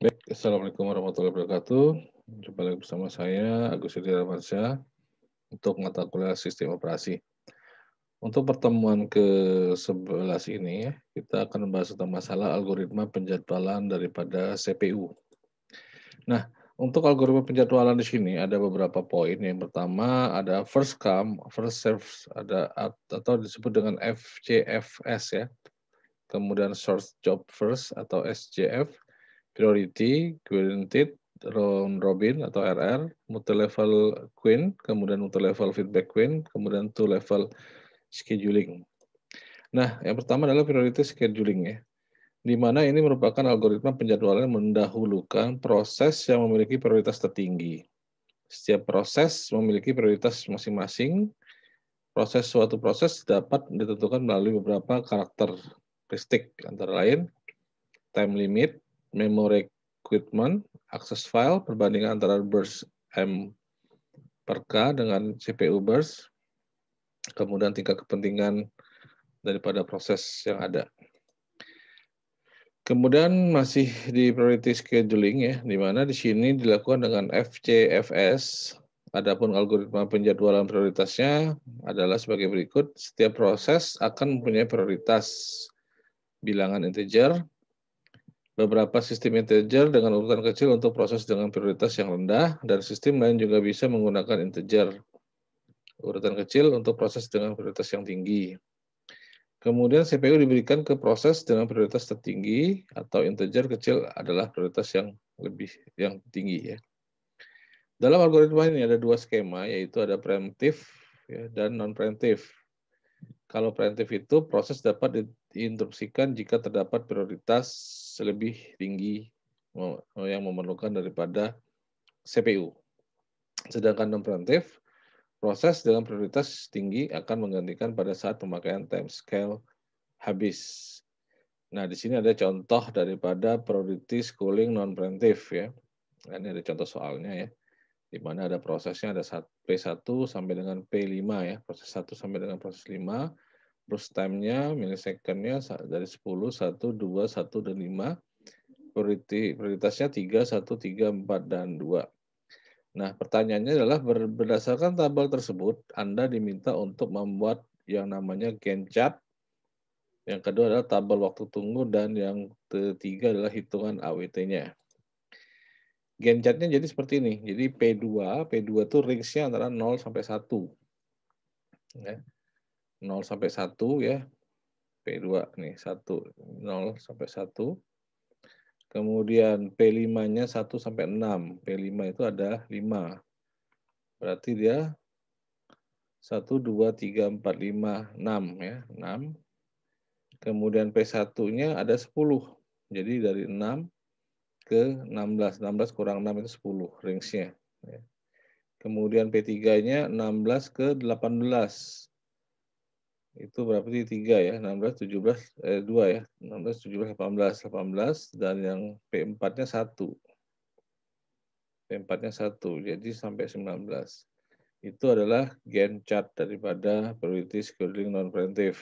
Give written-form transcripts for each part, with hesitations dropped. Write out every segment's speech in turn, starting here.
Baik, Assalamualaikum warahmatullahi wabarakatuh. Jumpa lagi bersama saya, Agus Yudi Ramansyah, untuk mata kuliah Sistem Operasi. Untuk pertemuan ke-11 ini, kita akan membahas tentang masalah algoritma penjadwalan daripada CPU. Nah, untuk algoritma penjadwalan di sini ada beberapa poin. Yang pertama ada first come, first serve, atau disebut dengan FCFS ya. Kemudian short job first atau SJF, priority, guaranteed, round robin atau RR, multi-level queue, kemudian multi-level feedback queue, kemudian two-level scheduling. Nah, yang pertama adalah priority scheduling ya, di mana ini merupakan algoritma penjadwalan yang mendahulukan proses yang memiliki prioritas tertinggi. Setiap proses memiliki prioritas masing-masing. Suatu proses dapat ditentukan melalui beberapa karakteristik, antara lain time limit, memory requirement, akses file, perbandingan antara burst M per K dengan CPU burst, kemudian tingkat kepentingan daripada proses yang ada. Kemudian masih di priority scheduling ya, di mana di sini dilakukan dengan FCFS. Adapun algoritma penjadwalan prioritasnya adalah sebagai berikut. Setiap proses akan mempunyai prioritas bilangan integer, beberapa sistem integer dengan urutan kecil untuk proses dengan prioritas yang rendah, dan sistem lain juga bisa menggunakan integer urutan kecil untuk proses dengan prioritas yang tinggi. Kemudian CPU diberikan ke proses dengan prioritas tertinggi atau integer kecil adalah prioritas yang tinggi ya. Dalam algoritma ini ada dua skema, yaitu ada preemptif ya, dan non preemptif. Kalau preemptif itu proses dapat diinstruksikan jika terdapat prioritas lebih tinggi yang memerlukan daripada CPU. Sedangkan non preemptif, proses dengan prioritas tinggi akan menggantikan pada saat pemakaian timescale habis. Nah, di sini ada contoh daripada priority schooling non preemptif ya. Nah, ini ada contoh soalnya ya, di mana ada prosesnya ada P1 sampai dengan P5 ya, proses 1 sampai dengan proses 5, terus time-nya, millisecond-nya dari 10, 1, 2, 1, dan 5, prioritasnya 3, 1, 3, 4, dan 2. Nah, pertanyaannya adalah berdasarkan tabel tersebut, Anda diminta untuk membuat yang namanya Gantt chart. Yang kedua adalah tabel waktu tunggu, dan yang ketiga adalah hitungan AWT-nya. Gantt chart-nya jadi seperti ini. Jadi P2 itu range-nya antara 0 sampai 1. Ya. 0 sampai 1 ya. P2 nih 1, 0 sampai 1. Kemudian P5-nya 1 sampai 6. P5 itu ada 5. Berarti dia 1, 2, 3, 4, 5, 6 ya, 6. Kemudian P1-nya ada 10. Jadi dari 6 ke 16. 16 kurang 6 itu 10 range-nya. Ya. Kemudian P3-nya 16 ke 18. Itu berarti 3 ya, 16, 17, 2 ya, 16, 17, 18, 18, dan yang P4-nya 1. P4-nya 1, jadi sampai 19. Itu adalah Gantt chart daripada priority scheduling non preemptive.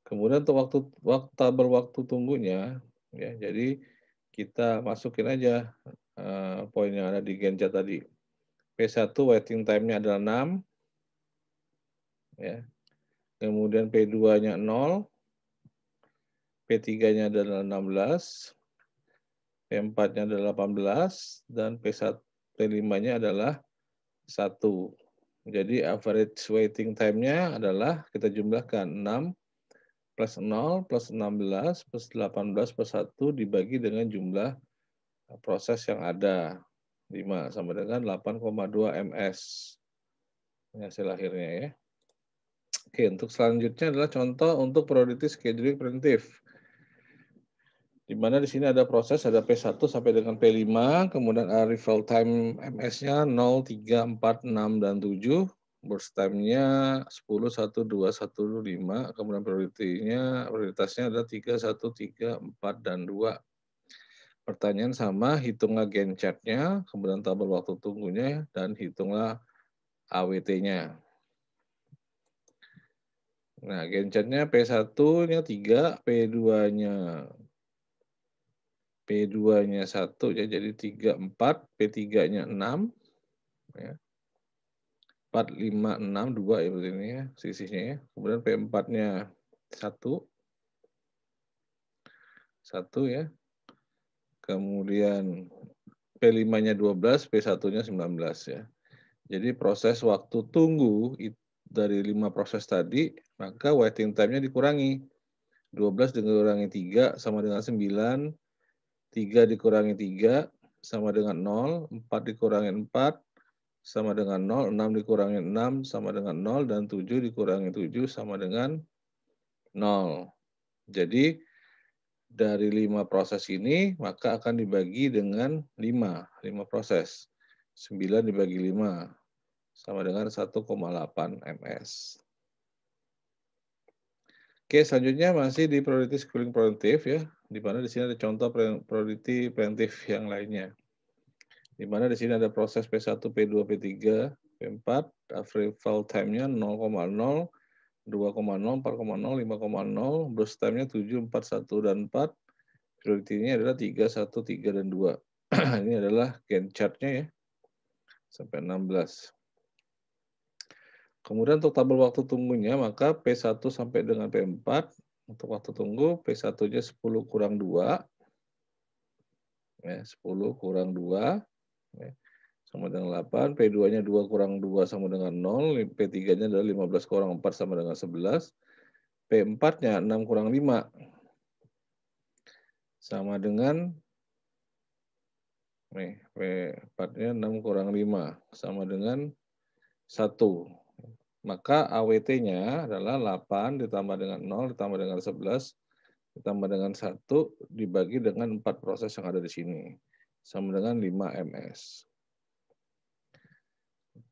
Kemudian untuk tabel waktu tunggunya, ya, jadi kita masukin aja poin yang ada di Gantt chart tadi. P1 waiting time-nya adalah 6, ya. Kemudian P2-nya 0, P3-nya adalah 16, P4-nya adalah 18, dan P5-nya adalah 1. Jadi average waiting time-nya adalah kita jumlahkan 6 plus 0 plus 16 plus 18 plus 1 dibagi dengan jumlah proses yang ada. 5 sama dengan 8,2 ms. Ini hasil akhirnya ya. Oke, untuk selanjutnya adalah contoh untuk priority scheduling preemptive. Di mana di sini ada proses, ada P1 sampai dengan P5, kemudian arrival time ms-nya 0, 3, 4, 6, dan 7. Burst time-nya 10, 1, 2, 1, 5, kemudian prioritasnya adalah 3, 1, 3, 4, dan 2. Pertanyaan sama, hitunglah Gantt chart-nya, kemudian tabel waktu tunggunya, dan hitunglah AWT-nya. Nah, Gantt chart-nya P1-nya 3, P2-nya P2-nya 1 ya, jadi 3, 4, P3-nya 6, ya. 4, 5, 6, 2 ya berarti ini ya, sisihnya ya. Kemudian P4-nya 1, 1 ya. Kemudian P5-nya 12, P1-nya 19 ya. Jadi proses waktu tunggu dari 5 proses tadi, maka waiting time-nya dikurangi. 12 dikurangi 3 sama dengan 9, 3 dikurangi 3 sama dengan 0, 4 dikurangi 4 sama dengan 0, 6 dikurangi 6 sama dengan 0, dan 7 dikurangi 7 sama dengan 0. Jadi dari 5 proses ini maka akan dibagi dengan 5 proses. 9 dibagi 5 sama dengan 1,8 ms. Oke, selanjutnya masih di priority scheduling preventif ya, di mana di sini ada contoh priority preventif yang lainnya. Di mana di sini ada proses P1, P2, P3, P4, arrival time-nya 0,0, 2,0, 4,0, 5,0, burst time-nya 7, 4, 1, dan 4. Priority-nya adalah 3, 1, 3, dan 2. Ini adalah Gantt chart-nya ya, sampai 16. Kemudian untuk tabel waktu tunggunya, maka P1 sampai dengan P4, untuk waktu tunggu, P1-nya 10 kurang 2, ya, 10 kurang 2, ya, sama dengan 8, P2-nya 2 kurang 2 sama dengan 0, P3-nya adalah 15 kurang 4 sama dengan 11, P4-nya 6 kurang 5, sama dengan, nih, P4-nya 6 kurang 5, sama dengan 1. Maka AWT-nya adalah 8 ditambah dengan 0 ditambah dengan 11 ditambah dengan 1 dibagi dengan 4 proses yang ada di sini. Sama dengan 5 ms.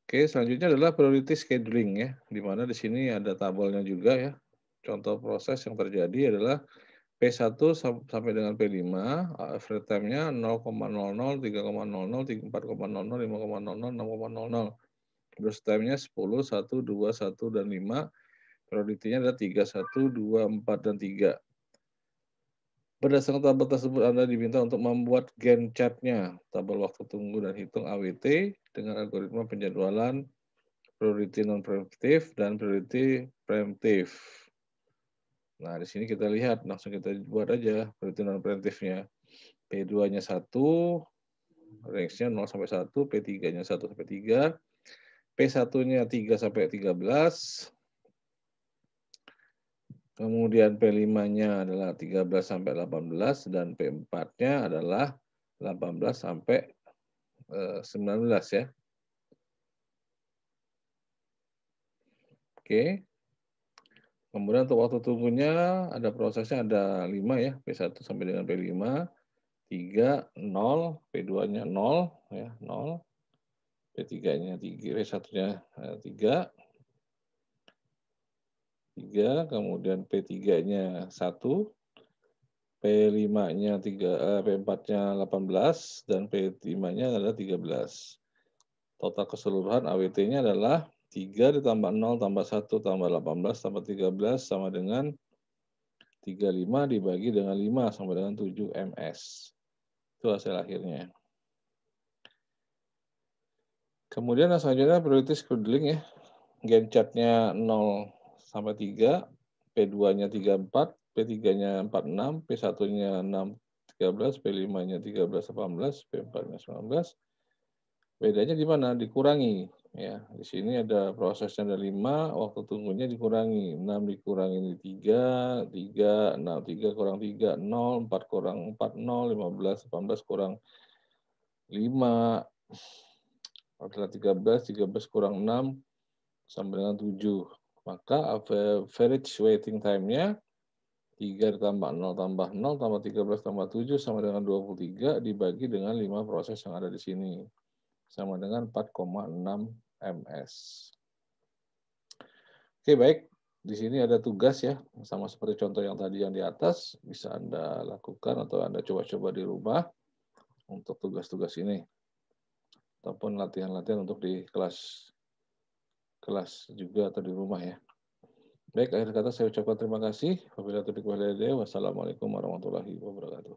Oke, selanjutnya adalah priority scheduling ya, di mana di sini ada tabelnya juga ya. Contoh proses yang terjadi adalah P1 sampai dengan P5, average time-nya 0,00, 3,00, 4,00, 5,00, 6,00. Burst time-nya 10, 1, 2, 1, dan 5. Priority-nya adalah 3, 1, 2, 4, dan 3. Berdasarkan tabel tersebut, Anda diminta untuk membuat Gantt chart-nya, tabel waktu tunggu dan hitung AWT, dengan algoritma penjadwalan priority non-preemptif dan priority preemptif. Nah, di sini kita lihat, langsung kita buat aja priority non-preemptifnya. P2-nya 1, range-nya 0 sampai 1, P3-nya 1 sampai 3, P1-nya 3 sampai 13, kemudian P5-nya adalah 13 sampai 18, dan P4-nya adalah 18 sampai 19 ya. Oke. Kemudian untuk waktu tunggunya ada prosesnya ada 5 ya, P1 sampai dengan P5, 3, 0, P2-nya 0 ya, 0. P3-nya 3, P1-nya 3, 3, kemudian P3-nya 1, P5-nya 3, P4-nya 18, dan P5-nya adalah 13. Total keseluruhan AWT-nya adalah 3 ditambah 0 tambah 1 tambah 18 tambah 13 sama dengan 35 dibagi dengan 5 sama dengan 7 ms. Itu hasil akhirnya. Kemudian selanjutnya priority scheduling ya. Gantt chart-nya 0 sampai 3, P2-nya 34, P3-nya 46, P1-nya 6, 13, P5-nya 13, 18, P4-nya 19. Bedanya di mana? Dikurangi. Ya, di sini ada prosesnya ada 5, waktu tunggunya dikurangi. 6 dikurangi 3, 3, 6, 3 kurang 3, 0, 4 kurang 4, 0, 15, 18 kurang 5, adalah 13, 13 kurang 6, sampai dengan 7. Maka average waiting time-nya 3 ditambah 0 tambah 0 tambah 13 tambah 7 sama dengan 23 dibagi dengan 5 proses yang ada di sini. Sama dengan 4,6 ms. Oke, baik. Di sini ada tugas ya, sama seperti contoh yang tadi yang di atas, bisa Anda lakukan atau Anda coba-coba di rumah untuk tugas-tugas ini. Ataupun latihan-latihan untuk di kelas juga atau di rumah ya. Baik, akhir kata saya ucapkan terima kasih. Wabillahi taufiq wal hidayah. Wassalamualaikum warahmatullahi wabarakatuh.